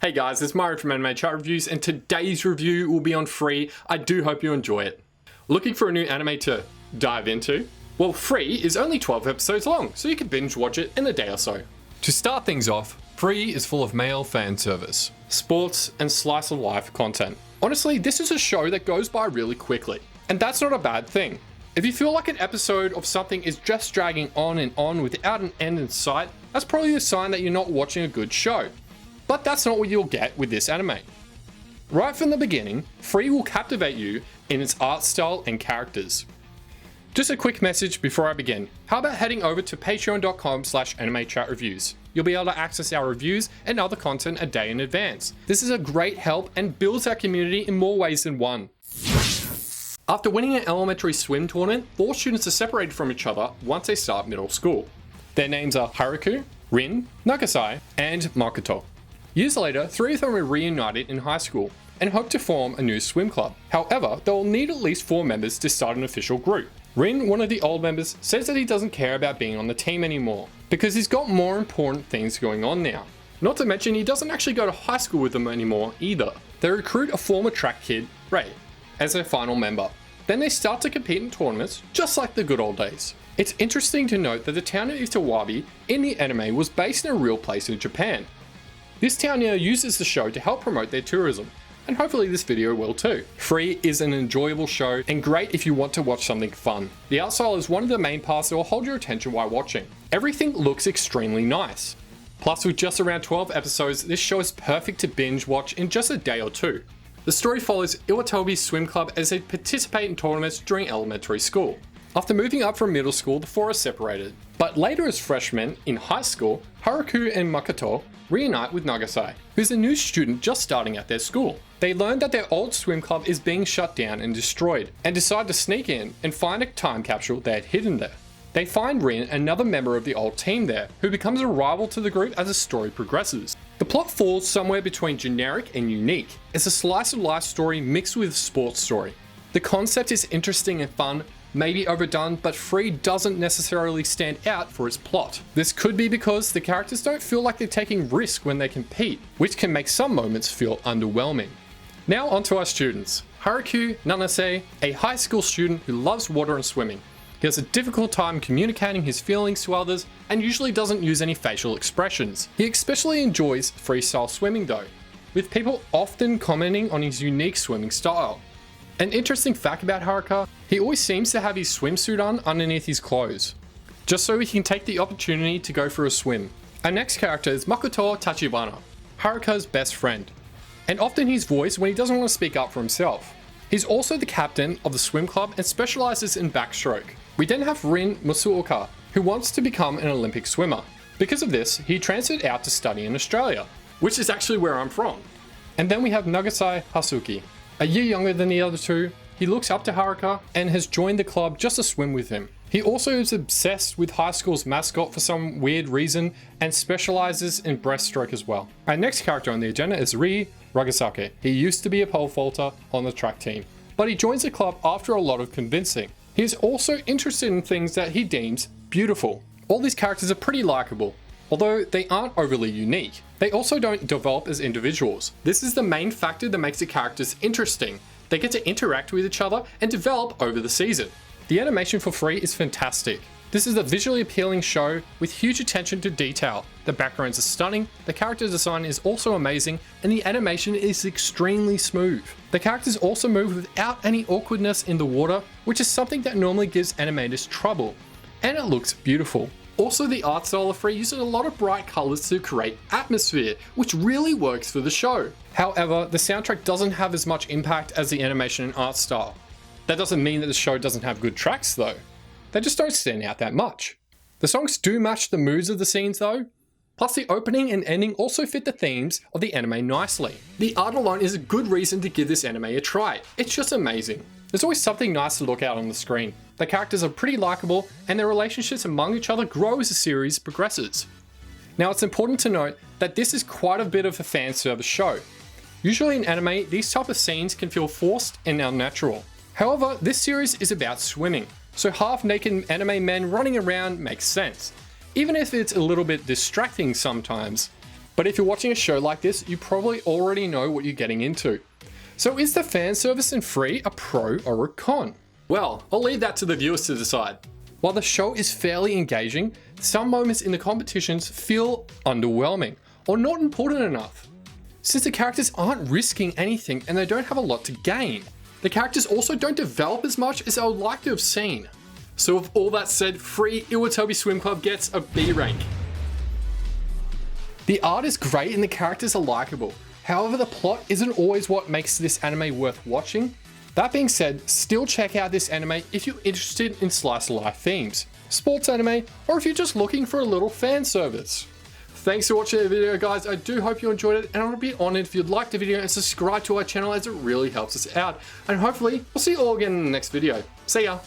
Hey guys, it's Mario from Anime Chat Reviews, and today's review will be on Free. I do hope you enjoy it. Looking for a new anime to dive into? Well, Free is only 12 episodes long, so you can binge watch it in a day or so. To start things off, Free is full of male fan service, sports, and slice of life content. Honestly, this is a show that goes by really quickly, and that's not a bad thing. If you feel like an episode of something is just dragging on and on without an end in sight, that's probably a sign that you're not watching a good show. But that's not what you'll get with this anime. Right from the beginning, Free will captivate you in its art style and characters. Just a quick message before I begin. How about heading over to patreon.com/animechatreviews. You'll be able to access our reviews and other content a day in advance. This is a great help and builds our community in more ways than one. After winning an elementary swim tournament, 4 students are separated from each other once they start middle school. Their names are Haruka, Rin, Nagisa, and Makoto. Years later, 3 of them are reunited in high school and hope to form a new swim club. However, they'll need at least 4 members to start an official group. Rin, one of the old members, says that he doesn't care about being on the team anymore because he's got more important things going on now. Not to mention he doesn't actually go to high school with them anymore either. They recruit a former track kid, Ray, as their final member. Then they start to compete in tournaments just like the good old days. It's interesting to note that the town of Iwatobi in the anime was based in a real place in Japan. This town now uses the show to help promote their tourism, and hopefully this video will too. Free is an enjoyable show and great if you want to watch something fun. The art style is one of the main parts that will hold your attention while watching. Everything looks extremely nice. Plus, with just around 12 episodes, this show is perfect to binge watch in just a day or two. The story follows Iwatobi Swim Club as they participate in tournaments during elementary school. After moving up from middle school, the 4 are separated. But later as freshmen in high school, Haruka and Makoto reunite with Nagisa, who's a new student just starting at their school. They learn that their old swim club is being shut down and destroyed, and decide to sneak in and find a time capsule they had hidden there. They find Rin, another member of the old team there, who becomes a rival to the group as the story progresses. The plot falls somewhere between generic and unique. It's a slice of life story mixed with a sports story. The concept is interesting and fun, maybe overdone, but Free doesn't necessarily stand out for its plot. This could be because the characters don't feel like they're taking risk when they compete, which can make some moments feel underwhelming. Now onto our students. Haruka Nanase, a high school student who loves water and swimming. He has a difficult time communicating his feelings to others and usually doesn't use any facial expressions. He especially enjoys freestyle swimming though, with people often commenting on his unique swimming style. An interesting fact about Haruka, he always seems to have his swimsuit on underneath his clothes, just so he can take the opportunity to go for a swim. Our next character is Makoto Tachibana, Haruka's best friend, and often his voice when he doesn't want to speak up for himself. He's also the captain of the swim club and specializes in backstroke. We then have Rin Matsuoka, who wants to become an Olympic swimmer. Because of this, he transferred out to study in Australia, which is actually where I'm from. And then we have Nagisa Hazuki. A year younger than the other 2, he looks up to Haruka and has joined the club just to swim with him. He also is obsessed with high school's mascot for some weird reason and specializes in breaststroke as well. Our next character on the agenda is Ari Rocca Socket. He used to be a pole vaulter on the track team, but he joins the club after a lot of convincing. He is also interested in things that he deems beautiful. All these characters are pretty likable, although they aren't overly unique. They also don't develop as individuals. This is the main factor that makes the characters interesting. They get to interact with each other and develop over the season. The animation for Free is fantastic. This is a visually appealing show with huge attention to detail. The backgrounds are stunning, the character design is also amazing, and the animation is extremely smooth. The characters also move without any awkwardness in the water, which is something that normally gives animators trouble. And it looks beautiful. Also, the art style of Free uses a lot of bright colors to create atmosphere, which really works for the show. However, the soundtrack doesn't have as much impact as the animation and art style. That doesn't mean that the show doesn't have good tracks though. They just don't stand out that much. The songs do match the moods of the scenes though, plus the opening and ending also fit the themes of the anime nicely. The art alone is a good reason to give this anime a try. It's just amazing. There's always something nice to look at on the screen. The characters are pretty likable and their relationships among each other grow as the series progresses. Now it's important to note that this is quite a bit of a fan service show. Usually in anime, these type of scenes can feel forced and unnatural. However, this series is about swimming, so half-naked anime men running around makes sense, even if it's a little bit distracting sometimes. But if you're watching a show like this, you probably already know what you're getting into. So is the fan service and free a pro or a con? Well, I'll leave that to the viewers to decide. While the show is fairly engaging, some moments in the competitions feel underwhelming or not important enough. Since the characters aren't risking anything and they don't have a lot to gain. The characters also don't develop as much as I would like to have seen. So with all that said, free Iwatobi Swim Club gets a B rank. The art is great and the characters are likable. However, the plot isn't always what makes this anime worth watching. That being said, still check out this anime if you're interested in slice of life themes, sports anime, or if you're just looking for a little fan service. Thanks for watching the video, guys. I do hope you enjoyed it, and I would be honored if you'd like the video and subscribe to our channel, as it really helps us out. And hopefully, we'll see you all again in the next video. See ya!